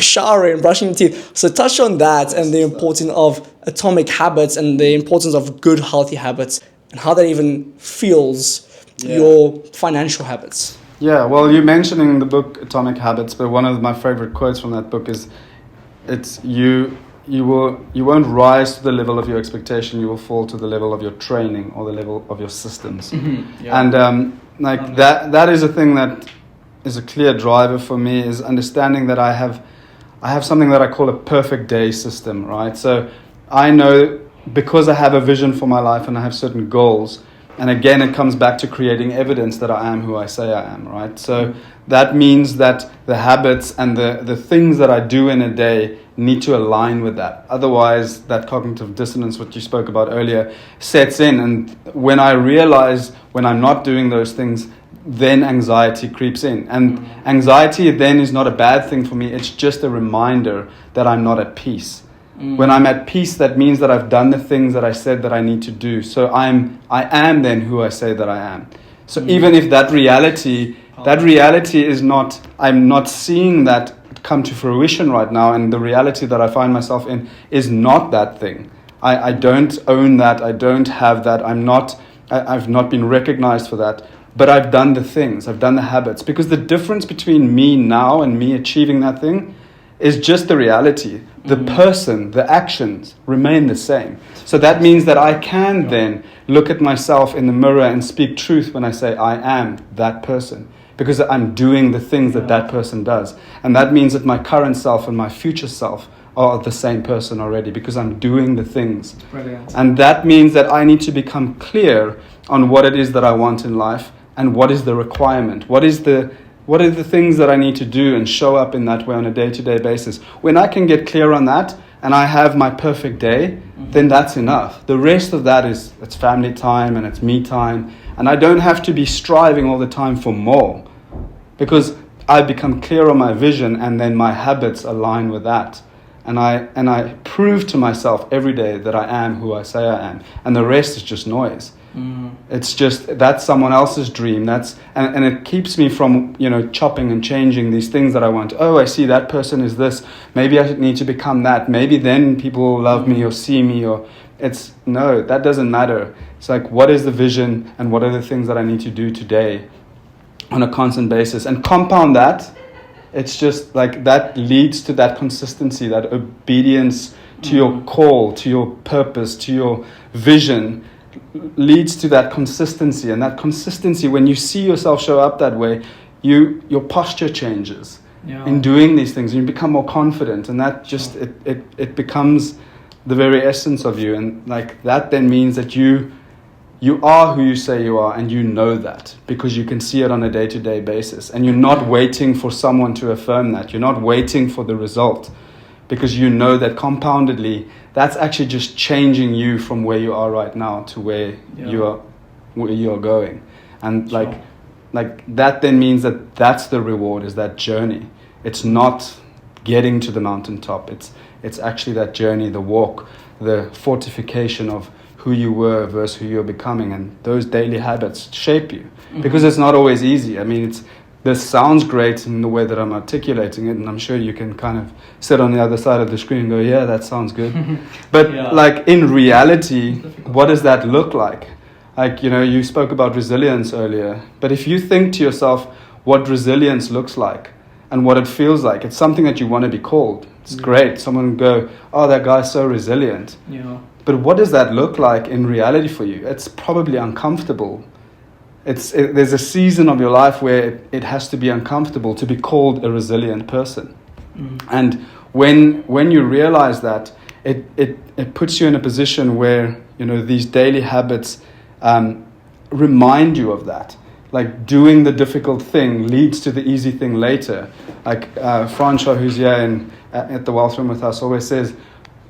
showering, brushing your teeth. So touch on that and the importance of atomic habits and the importance of good, healthy habits and how that even fuels your financial habits. Yeah, well, you're mentioning the book Atomic Habits, but one of my favorite quotes from that book is, "It's you won't rise to the level of your expectation. You will fall to the level of your training or the level of your systems." And that is a thing that is a clear driver for me, is understanding that I have something that I call a perfect day system, right? So I know, because I have a vision for my life and I have certain goals. And again, it comes back to creating evidence that I am who I say I am, right? So that means that the habits and the things that I do in a day need to align with that. Otherwise, that cognitive dissonance, what you spoke about earlier, sets in. And when I realize when I'm not doing those things, then anxiety creeps in. And anxiety then is not a bad thing for me. It's just a reminder that I'm not at peace. When I'm at peace, that means that I've done the things that I said that I need to do. So I am then who I say that I am. So even if that reality is not, I'm not seeing that come to fruition right now, and the reality that I find myself in is not that thing. I don't own that. I don't have that. I've not been recognized for that. But I've done the things. I've done the habits. Because the difference between me now and me achieving that thing is just the reality. The person, the actions remain the same. So that means that I can then look at myself in the mirror and speak truth when I say I am that person. Because I'm doing the things that that person does. And that means that my current self and my future self are the same person already, because I'm doing the things. Brilliant. And that means that I need to become clear on what it is that I want in life and what is the requirement. What are the things that I need to do and show up in that way on a day-to-day basis. When I can get clear on that and I have my perfect day, then that's enough. The rest of that it's family time and it's me time. And I don't have to be striving all the time for more, because I become clear on my vision and then my habits align with that. And I prove to myself every day that I am who I say I am. And the rest is just noise. It's just, that's someone else's dream. And it keeps me from, chopping and changing these things that I want. Oh, I see that person is this. Maybe I need to become that. Maybe then people will love me or see me. No, that doesn't matter. It's like, what is the vision and what are the things that I need to do today on a constant basis? And compound that. It's just like that leads to that consistency, that obedience to your call, to your purpose, to your vision, leads to that consistency. And that consistency, when you see yourself show up that way, your posture changes in doing these things. You become more confident, and that just it becomes the very essence of you. And like that then means that you are who you say you are, and you know that because you can see it on a day-to-day basis. And you're not waiting for someone to affirm that. You're not waiting for the result, because you know that compoundedly, that's actually just changing you from where you are right now to where you are going. And like that then means that that's the reward, is that journey. It's not getting to the mountaintop. It's actually that journey, the walk, the fortification of who you were versus who you're becoming, and those daily habits shape you. Because it's not always easy. I mean, this sounds great in the way that I'm articulating it, and I'm sure you can kind of sit on the other side of the screen and go, yeah, that sounds good. But like in reality, what does that look like? Like, you spoke about resilience earlier, but if you think to yourself what resilience looks like and what it feels like, it's something that you want to be called. It's great. Someone would go, oh, that guy's so resilient. But what does that look like in reality for you? It's probably uncomfortable. There's a season of your life where it has to be uncomfortable to be called a resilient person. And when you realize that, it puts you in a position where these daily habits remind you of that. Like doing the difficult thing leads to the easy thing later. Like Financial, who's here at the Wealth Room with us, always says,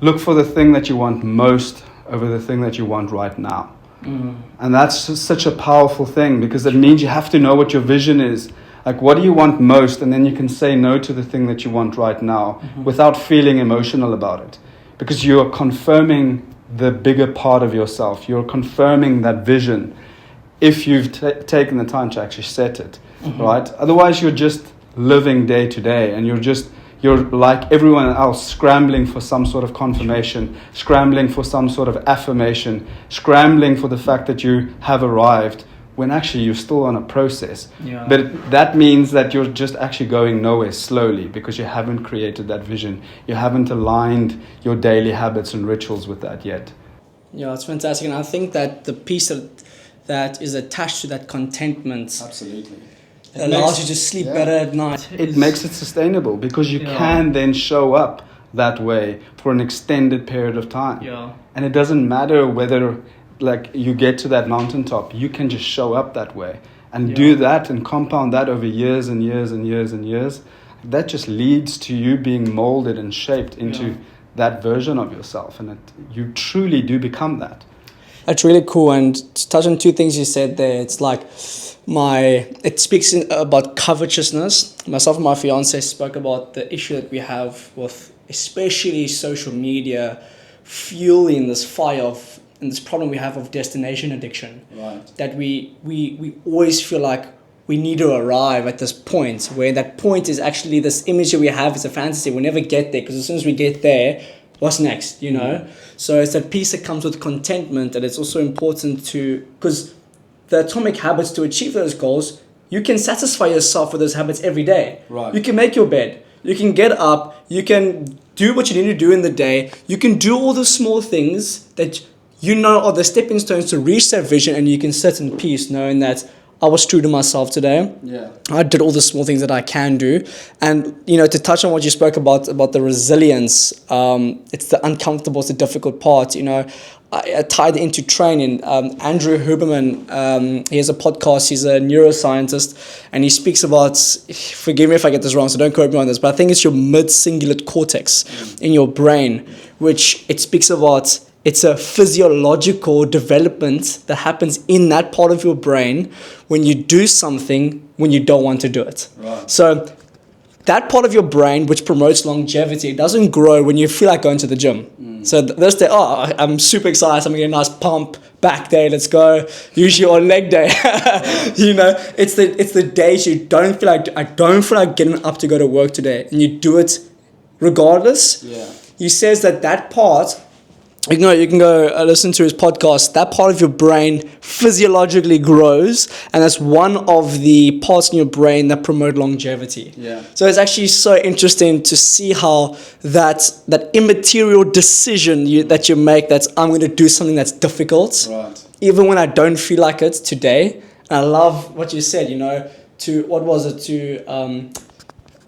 look for the thing that you want most over the thing that you want right now. And that's just such a powerful thing, because it means you have to know what your vision is. Like, what do you want most? And then you can say no to the thing that you want right now without feeling emotional about it. Because you're confirming the bigger part of yourself. You're confirming that vision if you've taken the time to actually set it, right? Otherwise, you're just living day to day, and you're like everyone else, scrambling for some sort of confirmation, scrambling for some sort of affirmation, scrambling for the fact that you have arrived, when actually you're still on a process. But that means that you're just actually going nowhere slowly, because you haven't created that vision. You haven't aligned your daily habits and rituals with that yet. Yeah, it's fantastic. And I think that the piece that is attached to that contentment Absolutely. allows you to sleep better at night. It makes it sustainable, because you can then show up that way for an extended period of time. And it doesn't matter whether you get to that mountaintop. You can just show up that way and do that and compound that over years and years and years and years. That just leads to you being molded and shaped into that version of yourself, and you truly do become that. That's really cool. And to touch on two things you said there, it's like it speaks about covetousness. Myself and my fiance spoke about the issue that we have with especially social media fueling this fire of in this problem we have of destination addiction. Right. That we always feel like we need to arrive at this point, where that point is actually this image that we have is a fantasy. We'll never get there, because as soon as we get there, what's next, you know? So it's that piece that comes with contentment, and it's also important because the atomic habits, to achieve those goals, you can satisfy yourself with those habits every day. Right. You can make your bed. You can get up. You can do what you need to do in the day. You can do all the small things that you know are the stepping stones to reach that vision, and you can sit in peace knowing that I was true to myself today. Yeah. I did all the small things that I can do. And, you know, to touch on what you spoke about the resilience, it's the uncomfortable, it's the difficult part, you know. I tied into training. Andrew Huberman, he has a podcast, he's a neuroscientist, and he speaks about, forgive me if I get this wrong, so don't quote me on this, but I think it's your mid-cingulate cortex in your brain, which it speaks about. It's a physiological development that happens in that part of your brain when you do something when you don't want to do it. Right. So that part of your brain, which promotes longevity, it doesn't grow when you feel like going to the gym. So this day, I'm super excited, I'm getting a nice pump, back day, let's go. Usually on leg day. You know, it's the days you don't feel like, I don't feel like getting up to go to work today, and you do it regardless. Yeah. He says that part, you can go listen to his podcast. That part of your brain physiologically grows, and that's one of the parts in your brain that promote longevity. Yeah. So it's actually so interesting to see how that immaterial decision that you make, that's I'm going to do something that's difficult, Right. even when I don't feel like it today. And I love what you said, you know,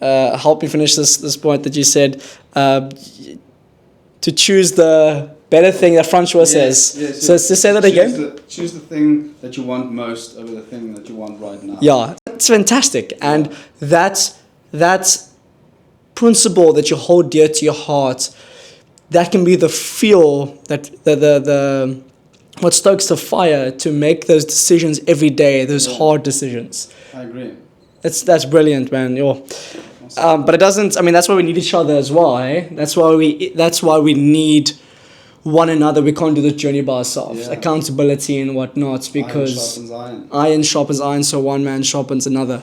help me finish this point that you said, to choose the better thing that Francois says. Yes, so to say that again. Choose the thing that you want most over the thing that you want right now. Yeah, it's fantastic. And that principle that you hold dear to your heart, that can be the fuel, that the what stokes the fire to make those decisions every day, those hard decisions. I agree. That's brilliant, man. But it doesn't. I mean, that's why we need each other as well. Eh? That's why we need one another. We can't do this journey by ourselves. Yeah. Accountability and whatnot, because iron sharpens iron, so one man sharpens another.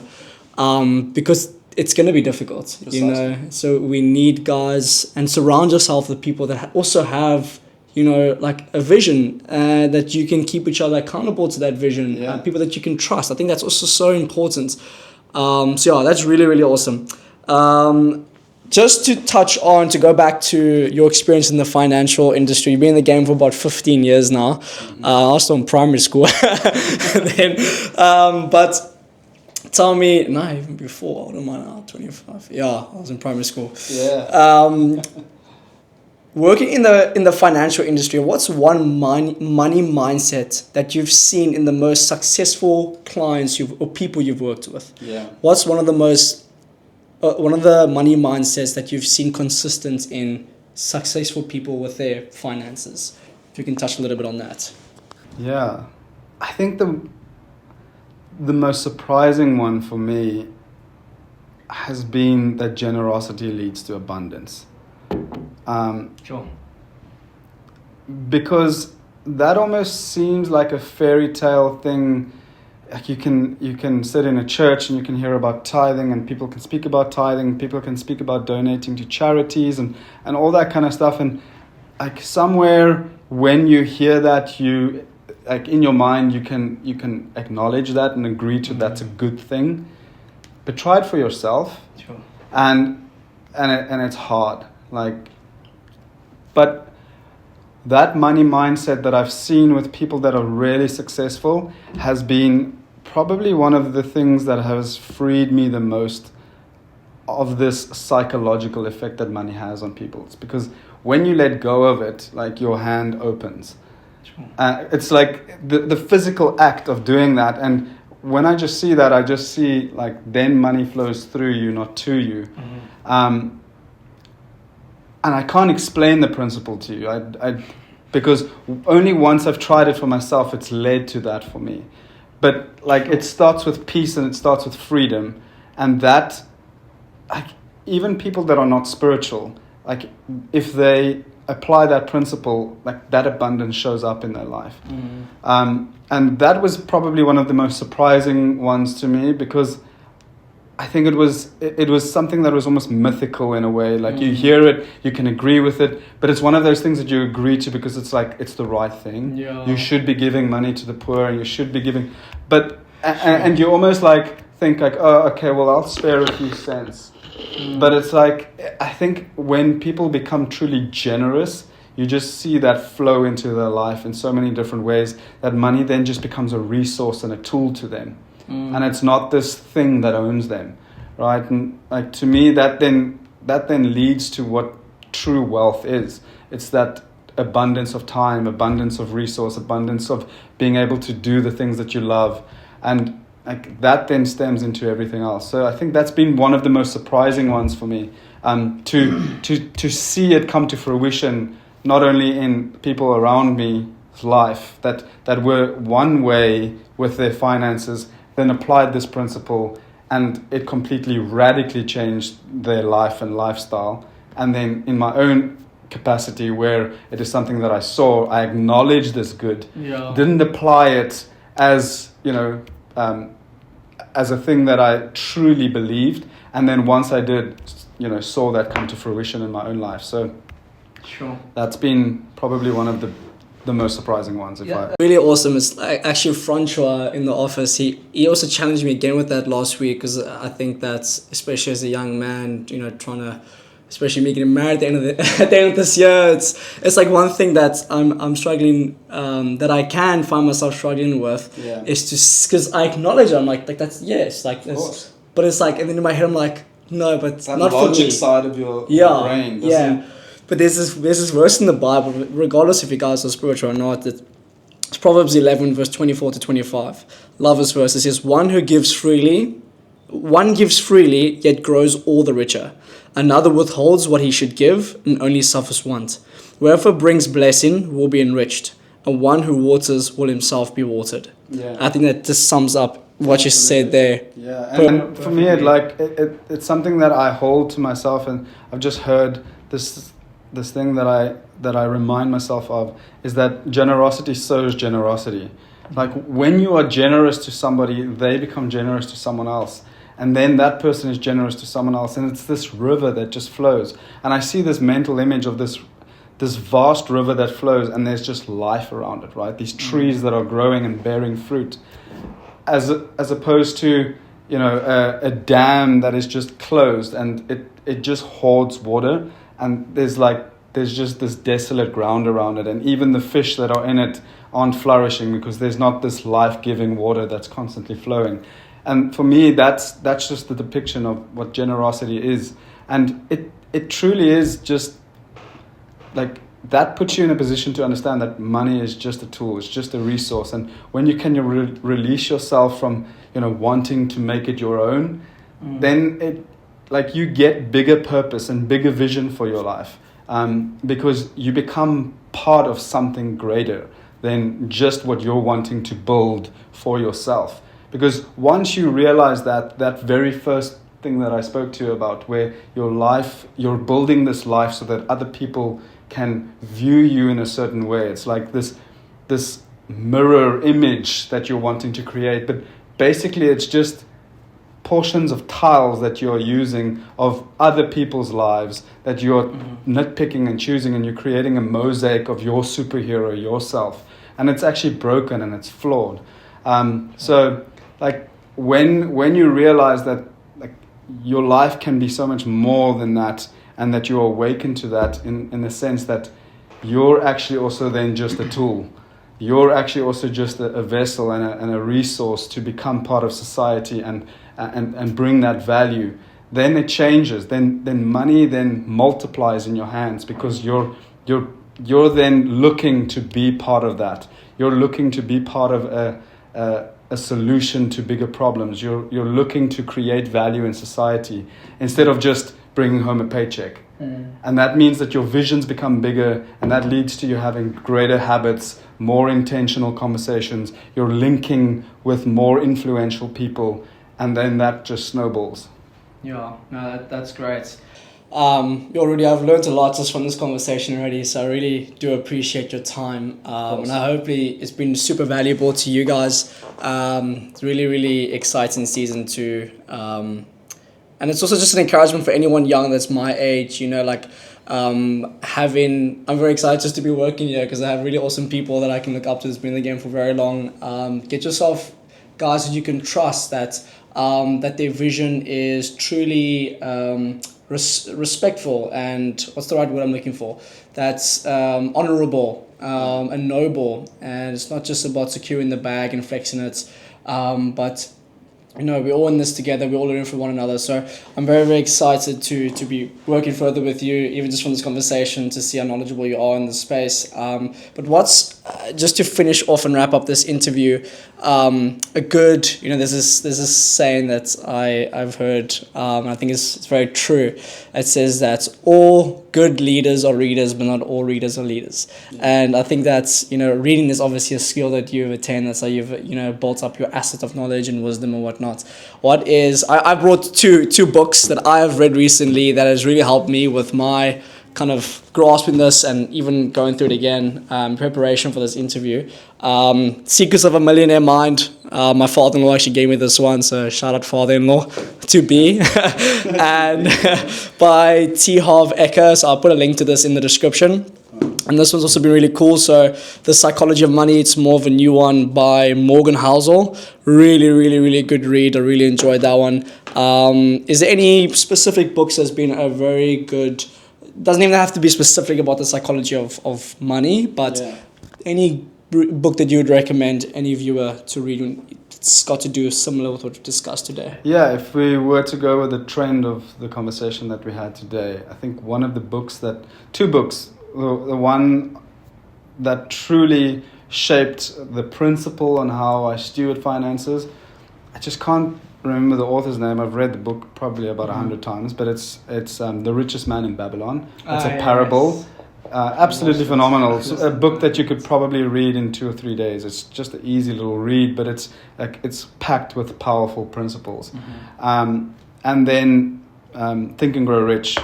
Because it's going to be difficult, you know. So we need guys, and surround yourself with people that also have, you know, like a vision, that you can keep each other accountable to that vision. Yeah. People that you can trust. I think that's also so important. So yeah, that's really, really awesome. Just to go back to your experience in the financial industry, you've been in the game for about 15 years now. I was still in primary school. But tell me, no, even before, what am I now, 25? Yeah, I was in primary school. Yeah. Working in the financial industry, what's one money mindset that you've seen in the most successful clients or people you've worked with? Yeah. What's one of the money mindsets that you've seen consistent in successful people with their finances? If you can touch a little bit on that. Yeah. I think the most surprising one for me has been that generosity leads to abundance. Sure. Because that almost seems like a fairy tale thing. Like you can sit in a church and you can hear about tithing, and people can speak about tithing, people can speak about donating to charities and all that kind of stuff. And like somewhere when you hear that, you like in your mind you can acknowledge that and agree to that's a good thing. But try it for yourself. Sure. And it's hard. But that money mindset that I've seen with people that are really successful has been probably one of the things that has freed me the most of this psychological effect that money has on people. It's because when you let go of it, like your hand opens. Sure. It's like the physical act of doing that. And when I just see that, I just see like then money flows through you, not to you. Mm-hmm. And I can't explain the principle to you. Because only once I've tried it for myself, it's led to that for me. But like it starts with peace and it starts with freedom, and that, like even people that are not spiritual, like if they apply that principle, like that abundance shows up in their life. And that was probably one of the most surprising ones to me, because I think it was something that was almost mythical in a way. Like you hear it, you can agree with it, but it's one of those things that you agree to because it's like it's the right thing. Yeah. You should be giving money to the poor, and you should be giving, but and you almost like think like, oh, okay, well, I'll spare a few cents. But it's like, I think when people become truly generous, you just see that flow into their life in so many different ways, that money then just becomes a resource and a tool to them. And it's not this thing that owns them, right? And like, to me, that then leads to what true wealth is. It's that abundance of time, abundance of resource, abundance of being able to do the things that you love. And like that then stems into everything else. So I think that's been one of the most surprising ones for me, to see it come to fruition, not only in people around me's life that were one way with their finances, then applied this principle, and it completely radically changed their life and lifestyle. And then in my own capacity, where it is something that I saw, I acknowledged this good, didn't apply it as, as a thing that I truly believed. And then once I did, saw that come to fruition in my own life. So that's been probably one of the most surprising ones. Really awesome. It's like actually Francois in the office, he also challenged me again with that last week, because I think that's, especially as a young man, trying to, especially me getting married at the end of this year, it's like one thing that I'm struggling, that I can find myself struggling with, is to, because I acknowledge it, I'm like that's, yes, like that's, but it's like, and then in my head I'm like, no, but that not for me. logic side of your brain doesn't. But there's this verse in the Bible, regardless if you guys are spiritual or not, that it's Proverbs 11, verse 24 to 25. Love this verse. It says, one gives freely, yet grows all the richer. Another withholds what he should give and only suffers want. Whoever brings blessing will be enriched, and one who waters will himself be watered. I think that just sums up what you said there. And for me, it's something that I hold to myself, and I've just heard this thing that I remind myself of, is that generosity sows generosity. Like when you are generous to somebody, they become generous to someone else. And then that person is generous to someone else. And it's this river that just flows. And I see this mental image of this vast river that flows, and there's just life around it, right? These trees that are growing and bearing fruit. As opposed to, a dam that is just closed and it just hoards water. And there's just this desolate ground around it. And even the fish that are in it aren't flourishing because there's not this life-giving water that's constantly flowing. And for me, that's just the depiction of what generosity is. And it truly is just like, that puts you in a position to understand that money is just a tool, it's just a resource. And when you can release yourself from, wanting to make it your own, then you get bigger purpose and bigger vision for your life, because you become part of something greater than just what you're wanting to build for yourself. Because once you realize that very first thing that I spoke to you about, where you're building this life so that other people can view you in a certain way. It's like this mirror image that you're wanting to create, but basically it's just portions of tiles that you're using of other people's lives that you're nitpicking and choosing, and you're creating a mosaic of your superhero, yourself. And it's actually broken and it's flawed. So like when you realize that like your life can be so much more than that, and that you awaken to that in the sense that you're actually also then just a tool. You're actually also just a vessel and a resource to become part of society and bring that value. Then it changes. Then money then multiplies in your hands, because you're then looking to be part of that. You're looking to be part of a solution to bigger problems. You're looking to create value in society instead of just bringing home a paycheck. And that means that your visions become bigger, and that leads to you having greater habits, more intentional conversations. You're linking with more influential people, and then that just snowballs. Yeah, no, that's great. Rudy, I've learned a lot just from this conversation already, so I really do appreciate your time. And I hopefully it's been super valuable to you guys. It's really, really exciting season 2. And it's also just an encouragement for anyone young that's my age, I'm very excited just to be working here because I have really awesome people that I can look up to that's been in the game for very long. Get yourself guys that you can trust that their vision is truly respectful and what's the right word I'm looking for? That's honorable and noble, and it's not just about securing the bag and flexing it, but we're all in this together. We're all learning from one another. So I'm very, very excited to be working further with you, even just from this conversation, to see how knowledgeable you are in the space. But what's just to finish off and wrap up this interview, a good, there's this saying that I've heard, and I think it's very true. It says that all good leaders are readers, but not all readers are leaders. Yeah. And I think that's, reading is obviously a skill that you've attained. That's how you've, built up your asset of knowledge and wisdom and whatnot. I brought two books that I have read recently that has really helped me with my kind of grasping this and even going through it again, preparation for this interview. Secrets of a Millionaire Mind. My father-in-law actually gave me this one, so shout out father-in-law to be. And by T. Harv Eker, so I'll put a link to this in the description. And this one's also been really cool. So The Psychology of Money, it's more of a new one by Morgan Housel. Really, really, really good read. I really enjoyed that one. Is there any specific books that's been a very good, doesn't even have to be specific about the psychology of money, but any book that you would recommend any viewer to read when it's got to do similar with what we discussed today? Yeah, if we were to go with the trend of the conversation that we had today, I think one of the books two books, the one that truly shaped the principle on how I steward finances, I just can't remember the author's name. I've read the book probably about 100 times, but it's The Richest Man in Babylon. It's a parable. Yes. Absolutely phenomenal. It's a book that you could probably read in 2 or 3 days. It's just an easy little read, but it's packed with powerful principles. Mm-hmm. And then Think and Grow Rich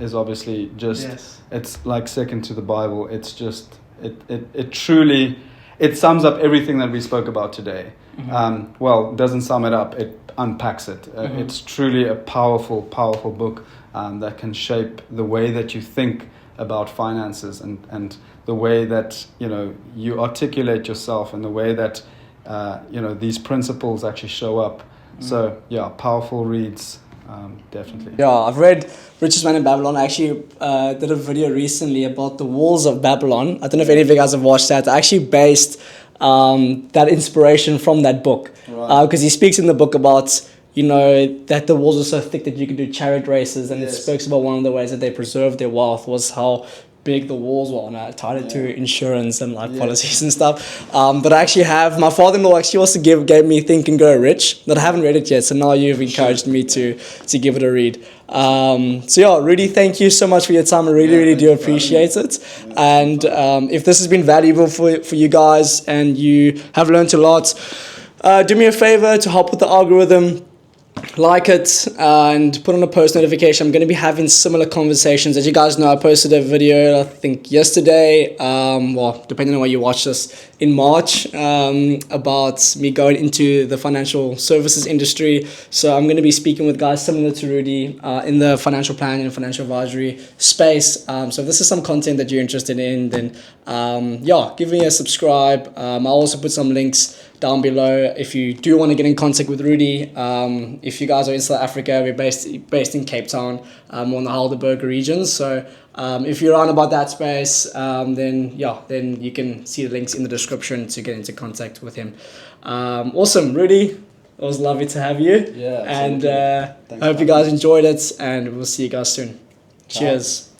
is obviously just, it's like second to the Bible. It's just, it truly, it sums up everything that we spoke about today. Mm-hmm. It doesn't sum it up, it unpacks it. Mm-hmm. It's truly a powerful, powerful book that can shape the way that you think about finances and the way that you articulate yourself and the way that these principles actually show up. So powerful reads, definitely. I've read Richest Man in Babylon. I actually did a video recently about the walls of Babylon. I don't know if any of you guys have watched that. I actually based that inspiration from that book, because he speaks in the book about that the walls are so thick that you can do chariot races, and it speaks about one of the ways that they preserved their wealth was how big the walls were, and I tied it to insurance and life policies and stuff. But I actually have, my father-in-law actually also gave me Think and Grow Rich, that I haven't read it yet, so now you've encouraged me to give it a read. Rudy, thank you so much for your time. I really, really do appreciate it. And if this has been valuable for you guys and you have learned a lot, do me a favor to help with the algorithm. Like it and put on a post notification. I'm going to be having similar conversations. As you guys know, I posted a video, I think yesterday, depending on where you watch this, in March, about me going into the financial services industry. So I'm going to be speaking with guys similar to Rudy in the financial planning and financial advisory space. So if this is some content that you're interested in, then give me a subscribe. I'll also put some links down below if you do want to get in contact with Rudy. If you guys are in South Africa, we're based in Cape Town, on the Heidelberg region. So if you're on about that space, then you can see the links in the description to get into contact with him. Awesome, Rudy. It was lovely to have you. Yeah. And I hope you guys enjoyed it, and we'll see you guys soon. Ciao. Cheers.